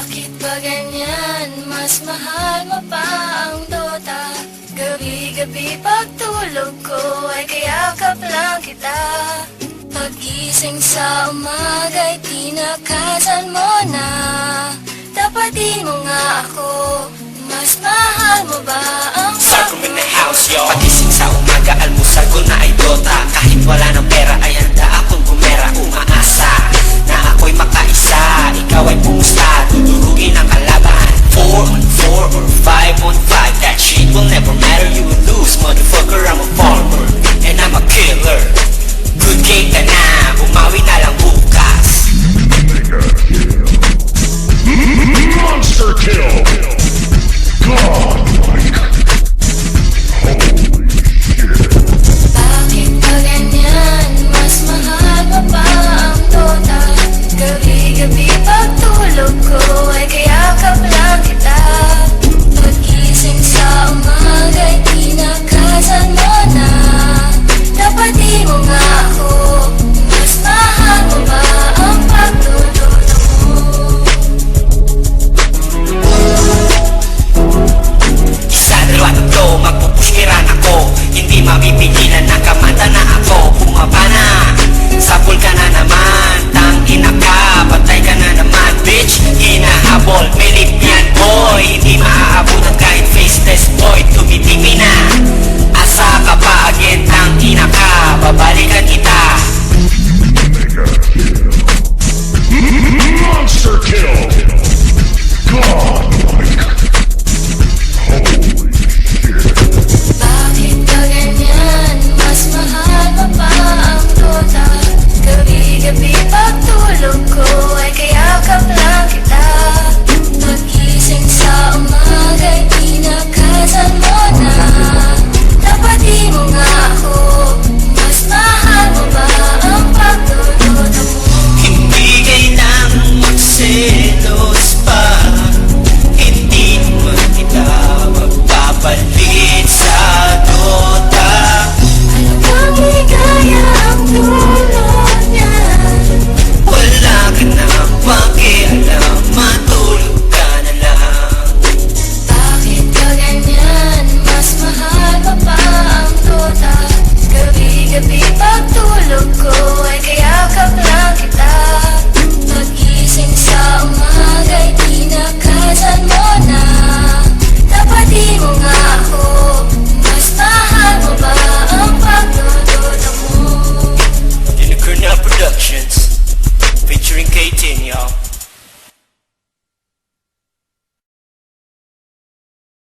Bakit ba ganyan? Mas mahal mo pa ang Dota. Gabi-gabi pagtulog ko ay kayakap lang kita. Pag-gising sa umaga'y tinakasan mo na. Tapatin mo nga ako, mas mahal mo ba ang Sarcom in the house, yo. Pagising sa umaga, almusal ko na ay Dota. Kahit wala ng